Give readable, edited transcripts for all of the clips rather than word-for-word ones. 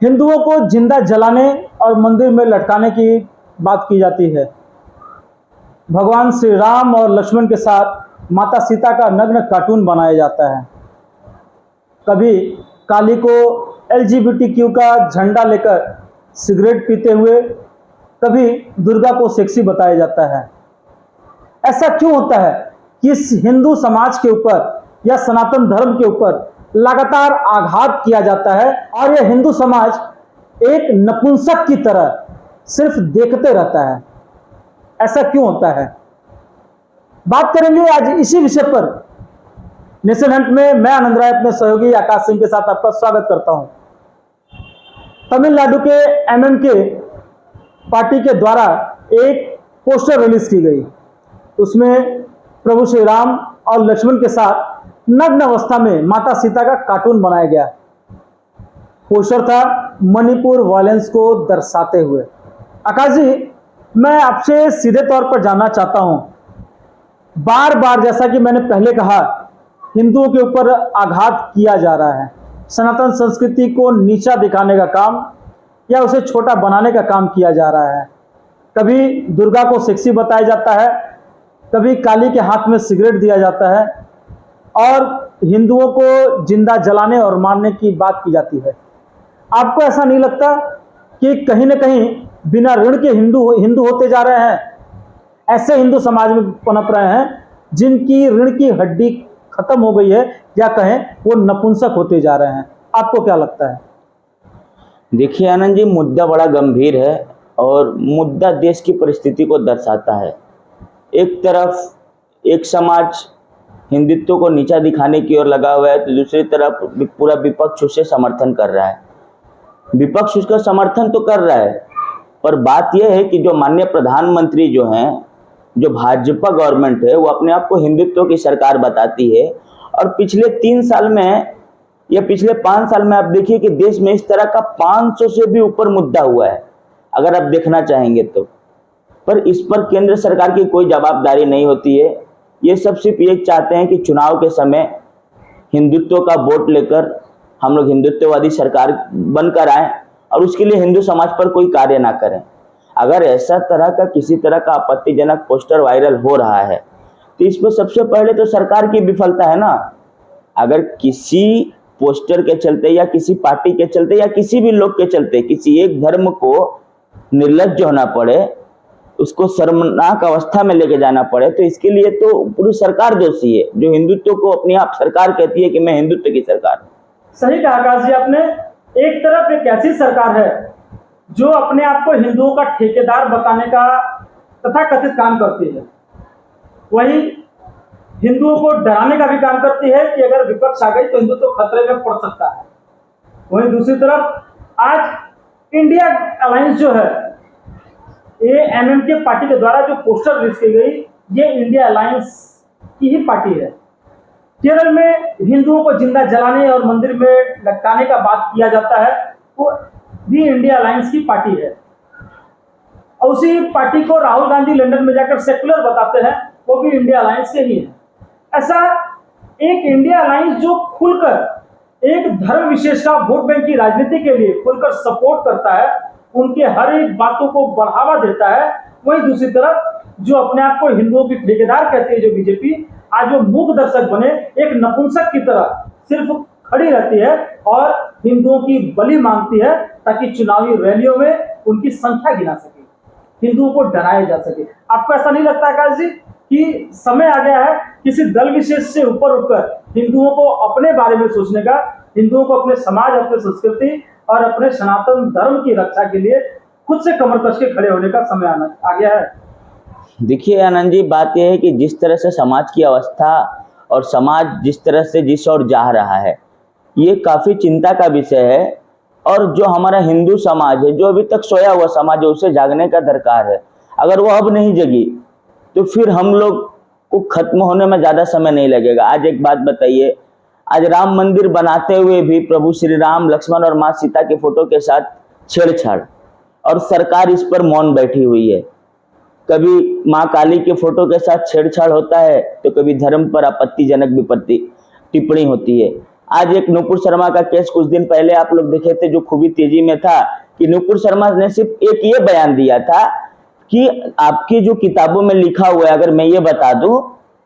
हिंदुओं को जिंदा जलाने और मंदिर में लटकाने की बात की जाती है। भगवान श्री राम और लक्ष्मण के साथ माता सीता का नग्न कार्टून बनाया जाता है। कभी काली को LGBTQ का झंडा लेकर सिगरेट पीते हुए, कभी दुर्गा को सेक्सी बताया जाता है। ऐसा क्यों होता है कि इस हिंदू समाज के ऊपर या सनातन धर्म के ऊपर लगातार आघात किया जाता है और यह हिंदू समाज एक नपुंसक की तरह सिर्फ देखते रहता है? ऐसा क्यों होता है? बात करेंगे आज इसी विषय पर। नेशन हंट में मैं आनंद राय अपने सहयोगी आकाश सिंह के साथ आपका स्वागत करता हूं। तमिलनाडु के MMK पार्टी के द्वारा एक पोस्टर रिलीज की गई। उसमें प्रभु श्री राम और लक्ष्मण के साथ नग्न अवस्था में माता सीता का कार्टून बनाया गया। पोस्टर था मणिपुर वायलेंस को दर्शाते हुए। आकाश जी, मैं आपसे सीधे तौर पर जानना चाहता हूं, बार बार जैसा कि मैंने पहले कहा, हिंदुओं के ऊपर आघात किया जा रहा है। सनातन संस्कृति को नीचा दिखाने का काम या उसे छोटा बनाने का काम किया जा रहा है। कभी दुर्गा को सेक्सी बताया जाता है, कभी काली के हाथ में सिगरेट दिया जाता है और हिंदुओं को जिंदा जलाने और मारने की बात की जाती है। आपको ऐसा नहीं लगता कि कहीं ना कहीं बिना ऋण के हिंदू होते जा रहे हैं? ऐसे हिंदू समाज में पनप रहे हैं जिनकी ऋण की हड्डी खत्म हो गई है, या कहें वो नपुंसक होते जा रहे हैं। आपको क्या लगता है? देखिए आनंद जी, मुद्दा बड़ा गंभीर है और मुद्दा देश की परिस्थिति को दर्शाता है। एक तरफ एक समाज हिंदुत्व को नीचा दिखाने की ओर लगा हुआ है, तो दूसरी तरफ पूरा विपक्ष उसे समर्थन कर रहा है। विपक्ष उसका समर्थन तो कर रहा है, पर बात यह है कि जो माननीय प्रधानमंत्री जो हैं, जो भाजपा गवर्नमेंट है, वो अपने आप को हिंदुत्व की सरकार बताती है। और पिछले 3 साल में या पिछले 5 साल में आप देखिए कि देश में इस तरह का 500 से भी ऊपर मुद्दा हुआ है, अगर आप देखना चाहेंगे तो। पर इस पर केंद्र सरकार की कोई जवाबदारी नहीं होती है। ये सब सिर्फ ये चाहते हैं कि चुनाव के समय हिंदुत्व का वोट लेकर हम लोग हिंदुत्ववादी सरकार बनकर आए और उसके लिए हिंदू समाज पर कोई कार्य ना करें। अगर ऐसा तरह का किसी तरह का आपत्तिजनक पोस्टर वायरल हो रहा है तो इस पर सबसे पहले तो सरकार की विफलता है ना। अगर किसी पोस्टर के चलते या किसी पार्टी के चलते या किसी भी लोग के चलते किसी एक धर्म को निर्लज्ज होना पड़े, उसको शर्मनाक अवस्था में लेके जाना पड़े, तो इसके लिए तो पूरी सरकार दोषी है, जो हिंदुत्व को अपनी आप सरकार कहती है कि मैं हिंदुत्व की सरकार हूं। सही कहा आकाश जी आपने। एक तरफ एक ऐसी सरकार है जो अपने आप को हिंदुओं का ठेकेदार बताने का तथाकथित काम करती है, वही हिंदुओं को डराने का भी काम करती है कि अगर विपक्ष आ गई तो हिंदुत्व खतरे में पड़ सकता है। वहीं दूसरी तरफ आज इंडिया अलायंस जो है, ये MMK पार्टी के द्वारा जो पोस्टर रिलीज की गई, ये इंडिया अलायंस की ही पार्टी है। केरल में हिंदुओं को जिंदा जलाने और मंदिर में लटकाने का बात किया जाता है, वो भी इंडिया अलायंस की पार्टी है। और उसी पार्टी को राहुल गांधी लंदन में जाकर सेकुलर बताते हैं, वो भी इंडिया अलायंस के ही है। ऐसा एक इंडिया अलायंस जो खुलकर एक धर्म विशेष का वोट बैंक की राजनीति के लिए खुलकर सपोर्ट करता है, उनके हर एक बातों को बढ़ावा देता है, वहीं दूसरी तरफ जो अपने आप को हिंदुओं की ठेकेदार कहती है, जो बीजेपी, आज वो मूक दर्शक बने एक नपुंसक की तरह सिर्फ खड़ी रहती है और हिंदुओं की बलि मांगती है ताकि चुनावी रैलियों में उनकी संख्या गिना सके, हिंदुओं को डराया जा सके। आपको ऐसा नहीं लगता आकाश जी कि समय आ गया है किसी दल विशेष से ऊपर उठकर हिंदुओं को अपने बारे में सोचने का, हिंदुओं को अपने समाज, अपने संस्कृति और अपने सनातन धर्म की रक्षा के लिए खुद से कमर कस के खड़े होने का समय आ गया है? देखिए आनंद जी, बात यह है कि जिस तरह से समाज की अवस्था और समाज जिस तरह से जिस ओर जा रहा है, ये काफ़ी चिंता का विषय है। और जो हमारा हिंदू समाज है, जो अभी तक सोया हुआ समाज है, उसे जागने का दरकार है। अगर वो अब नहीं जगी तो फिर हम लोग को खत्म होने में ज़्यादा समय नहीं लगेगा। आज एक बात बताइए, आज राम मंदिर बनाते हुए भी प्रभु श्री राम, लक्ष्मण और माँ सीता के फोटो के साथ छेड़छाड़, और सरकार इस पर मौन बैठी हुई है। कभी माँ काली के फोटो के साथ छेड़छाड़ होता है तो कभी धर्म पर आपत्तिजनक विपत्ति टिप्पणी होती है। आज एक नुपुर शर्मा का केस कुछ दिन पहले आप लोग देखे थे, जो खूबी तेजी में था कि नुपुर शर्मा ने सिर्फ एक ये बयान दिया था कि आपकी जो किताबों में लिखा हुआ है अगर मैं ये बता दूं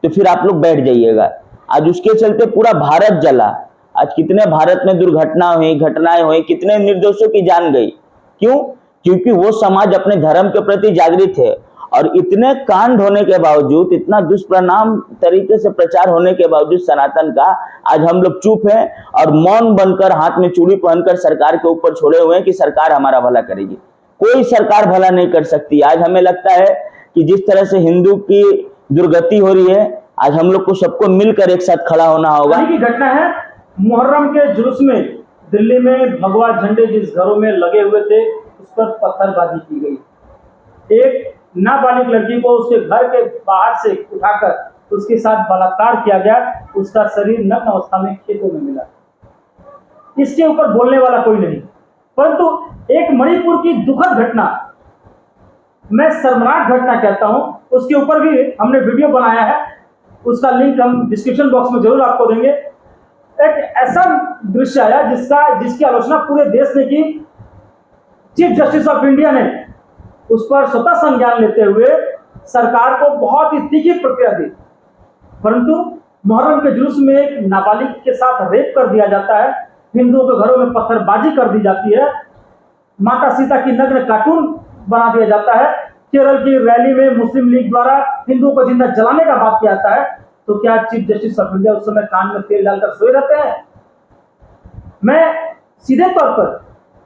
तो फिर आप लोग बैठ जाइएगा। आज उसके चलते पूरा भारत जला। आज कितने भारत में घटनाएं हुई, कितने निर्दोषों की जान गई। क्यों? क्योंकि वो समाज अपने धर्म के प्रति जागृत है। और इतने कांड होने के बावजूद, इतना दुष्परिणाम तरीके से प्रचार होने के बावजूद सनातन का, आज हम लोग चुप हैं और मौन बनकर हाथ में चूड़ी पहनकर सरकार के ऊपर छोड़े हुए हैं कि सरकार हमारा भला करेगी। कोई सरकार भला नहीं कर सकती। आज हमें लगता है कि जिस तरह से हिंदू की दुर्गति हो रही है, आज हम लोग को सबको मिलकर एक साथ खड़ा होना होगा। की घटना है मुहर्रम के जुलूस में दिल्ली में भगवा झंडे जिस घरों में लगे हुए थे उस पर पत्थरबाजी की गई। एक नाबालिग लड़की को उसके घर के बाहर से उठाकर उसके साथ बलात्कार किया गया। उसका शरीर नग्न अवस्था में खेतों में मिला। इसके ऊपर बोलने वाला कोई नहीं। परंतु एक मणिपुर की दुखद घटना, मैं शर्मनाक घटना कहता हूं, उसके ऊपर भी हमने वीडियो बनाया है। उसका लिंक हम डिस्क्रिप्शन बॉक्स में जरूर आपको देंगे। एक ऐसा दृश्य आया जिसकी आलोचना पूरे देश ने की। चीफ जस्टिस ऑफ इंडिया ने उस पर स्वतः संज्ञान लेते हुए सरकार को बहुत ही तीखी प्रतिक्रिया दी। परंतु मुहर्रम के जुलूस में एक नाबालिग के साथ रेप कर दिया जाता है, हिंदुओं के घरों में पत्थरबाजी कर दी जाती है, माता सीता की नग्न कार्टून बना दिया जाता है, केरल की रैली में मुस्लिम लीग द्वारा हिंदुओं को जिंदा जलाने का बात किया जाता है, तो क्या चीफ जस्टिस ऑफ इंडिया उस समय कान में तेल डालकर सोए रहते हैं? मैं सीधे तौर पर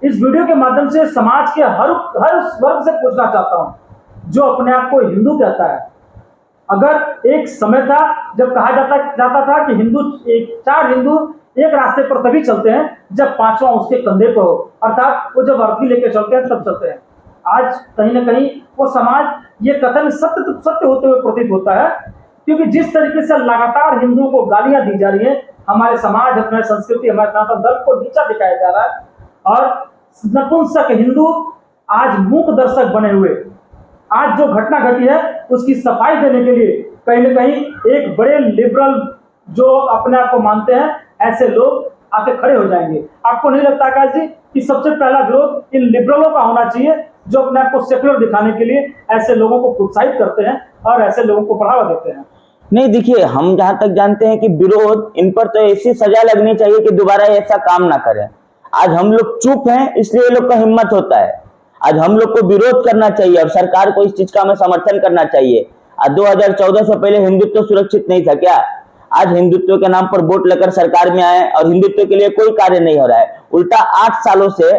इस वीडियो के माध्यम से समाज के हर वर्ग से पूछना चाहता हूं जो अपने आप को हिंदू कहता है। अगर एक समय था जब कहा जाता था कि चार हिंदू एक रास्ते पर तभी चलते हैं जब पांचवा उसके कंधे पर हो, अर्थात वो जब अर्थी लेके चलते हैं तब चलते हैं। आज कहीं ना कहीं वो समाज ये कथन सत्य होते हुए प्रतीत होता है, क्योंकि जिस तरीके से लगातार हिंदुओं को गालियां दी जा रही है, हमारे समाज, हमारी संस्कृति, हमारे सनातन धर्म को नीचा दिखाया जा रहा है और नपुंसक हिंदू आज मूक दर्शक बने हुए। आज जो घटना घटी है उसकी सफाई देने के लिए कहीं न कहीं एक बड़े लिबरल जो अपने आप को मानते हैं ऐसे लोग आके खड़े हो जाएंगे। आपको नहीं लगता आकाश जी कि सबसे पहला विरोध इन लिबरलों का होना चाहिए जो अपने आप को सेकुलर दिखाने के लिए ऐसे लोगों को प्रोत्साहित करते हैं और ऐसे लोगों को बढ़ावा देते हैं? नहीं, देखिए, हम जहां तक जानते हैं कि विरोध, इन पर तो ऐसी सजा लगनी चाहिए कि दोबारा ऐसा काम ना करें। आज हम लोग चुप हैं इसलिए लोग का हिम्मत होता है। आज हम लोग को विरोध करना चाहिए और सरकार को इस चीज का हमें समर्थन करना चाहिए। आज 2014 से पहले हिंदुत्व सुरक्षित नहीं था क्या? आज हिंदुत्व के नाम पर वोट लेकर सरकार में आए और हिंदुत्व के लिए कोई कार्य नहीं हो रहा है। उल्टा 8 सालों से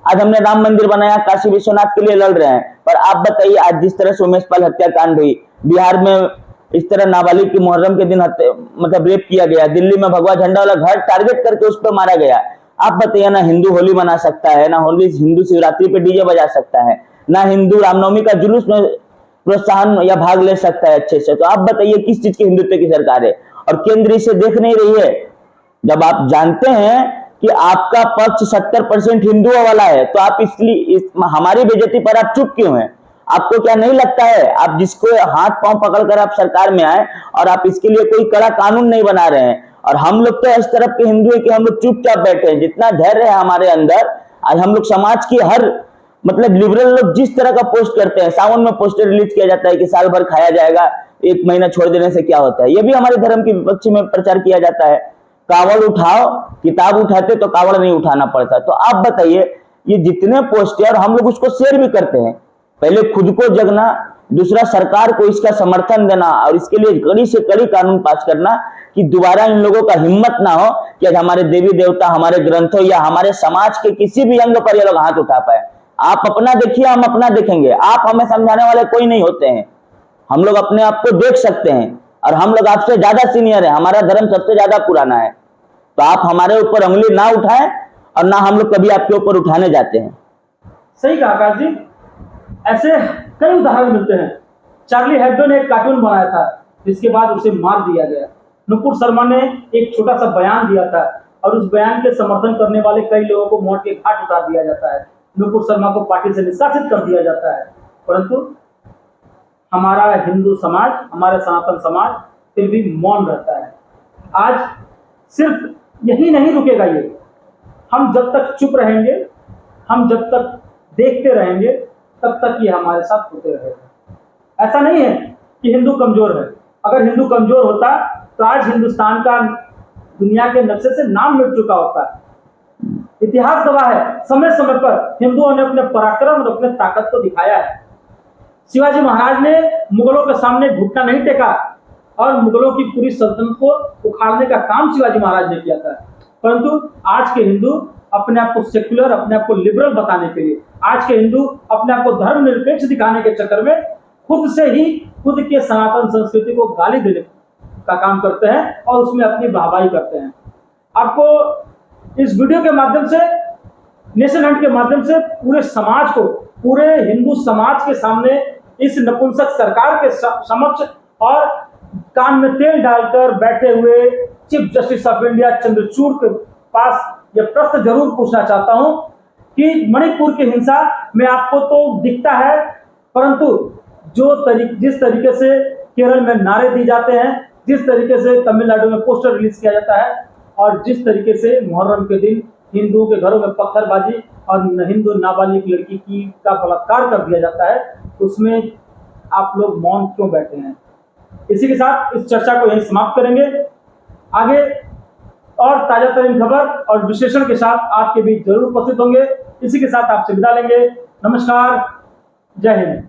आज हमने राम मंदिर बनाया, काशी विश्वनाथ के लिए लड़ रहे हैं। पर आप बताइए, आज जिस तरह से उमेश पाल हत्याकांड हुई, बिहार में इस तरह नाबालिग की मुहर्रम के दिन मतलब रेप किया गया, दिल्ली में भगवा झंडा वाला घर टारगेट करके उस पर मारा गया। आप बताइए, ना हिंदू होली मना सकता है, ना होली हिंदू शिवरात्रि पे डीजे बजा सकता है, ना हिंदू रामनवमी का जुलूस में प्रोत्साहन या भाग ले सकता है अच्छे से। तो आप बताइए किस चीज की हिंदुत्व की सरकार है? और केंद्र इसे देख नहीं रही है। जब आप जानते हैं कि आपका पक्ष 70% हिंदुओं वाला है तो आप इसलिए हमारी बेइज्जती पर आप चुप क्यों हैं? आपको क्या नहीं लगता है आप जिसको हाथ पांव पकड़कर आप सरकार में आए और आप इसके लिए कोई कड़ा कानून नहीं बना रहे हैं? और हम लोग तो इस तरफ के हिंदू है कि हम लोग चुपचाप बैठे हैं। जितना धैर्य है हमारे अंदर, आज हम लोग समाज की हर मतलब लिबरल लोग जिस तरह का पोस्ट करते हैं, सावन में पोस्टर रिलीज किया जाता है कि साल भर खाया जाएगा, 1 महीना छोड़ देने से क्या होता है, ये भी हमारे धर्म के विपक्ष में प्रचार किया जाता है। कावड़ उठाओ, किताब उठाते तो कावड़ नहीं उठाना पड़ता। तो आप बताइए, ये जितने पोस्ट है और हम लोग उसको शेयर भी करते हैं। पहले खुद को जगना, दूसरा सरकार को इसका समर्थन देना और इसके लिए कड़ी से कड़ी कानून पास करना कि दोबारा इन लोगों का हिम्मत ना हो कि आज हमारे देवी देवता, हमारे ग्रंथों या हमारे समाज के किसी भी अंग पर ये लोग हाथ उठा पाए। आप अपना देखिए, हम अपना देखेंगे। आप हमें समझाने वाले कोई नहीं होते हैं। हम लोग अपने आप को देख सकते हैं और हम लोग आपसे ज्यादा सीनियर है, हमारा धर्म सबसे ज्यादा पुराना है। तो आप हमारे ऊपर उंगली ना उठाएं और ना हम लोग कभी आपके ऊपर उठाने जाते हैं। सही कहा आकाश जी, ऐसे कई उदाहरण मिलते हैं। चार्ली हेब्डो ने एक कार्टून बनाया था जिसके बाद उसे मार दिया गया। नुपुर शर्मा ने एक छोटा सा बयान दिया था और उस बयान के समर्थन करने वाले कई लोगों को मौत के घाट उतार दिया जाता है। नुपुर शर्मा को पार्टी से निष्कासित कर दिया जाता है। परंतु हमारा हिंदू समाज, हमारा सनातन समाज फिर भी मौन रहता है। आज सिर्फ यही नहीं रुकेगा ये। हम जब तक चुप रहेंगे, हम जब तक देखते रहेंगे, तब तक ये हमारे साथ होते रहेगा। ऐसा नहीं है कि हिंदू कमजोर है। अगर हिंदू कमजोर होता तो आज हिंदुस्तान का दुनिया के नक्शे से नाम मिट चुका होता है। इतिहास गवाह है, समय समय पर हिंदुओं ने अपने पराक्रम और अपने ताकत को दिखाया है। शिवाजी महाराज ने मुगलों के सामने घुटना नहीं टेका और मुगलों की पूरी सल्तनत को उखाड़ने का काम शिवाजी महाराज ने किया था। परंतु आज के हिंदू अपने आप को सेक्युलर, अपने आप को लिबरल बताने के लिए, आज के हिंदू अपने आप को धर्मनिरपेक्ष दिखाने के चक्कर में खुद से ही खुद के सनातन संस्कृति को गाली देने का काम करते हैं और उसमें अपनी वाहवाही करते हैं। आपको इस वीडियो के माध्यम से, नेशन हंट के माध्यम से पूरे समाज को, पूरे हिंदू समाज के सामने इस नपुंसक सरकार के समक्ष और कान में तेल डालकर बैठे हुए chief justice of India Chandrachud के पास यह प्रश्न जरूर पूछना चाहता हूं कि मणिपुर की हिंसा में आपको तो दिखता है, परंतु जिस तरीके से केरल में नारे दिए जाते हैं, जिस तरीके से तमिलनाडु में पोस्टर रिलीज किया जाता है और जिस तरीके से मुहर्रम के दिन हिंदुओं के घरों में पत्थरबाजी और हिंदू नाबालिग लड़की का बलात्कार कर दिया जाता है, उसमें आप लोग मौन क्यों बैठे हैं? इसी के साथ इस चर्चा को यहीं समाप्त करेंगे। आगे और ताजा तरीन खबर और विश्लेषण के साथ आपके बीच जरूर उपस्थित होंगे। इसी के साथ आपसे विदा लेंगे। नमस्कार, जय हिंद।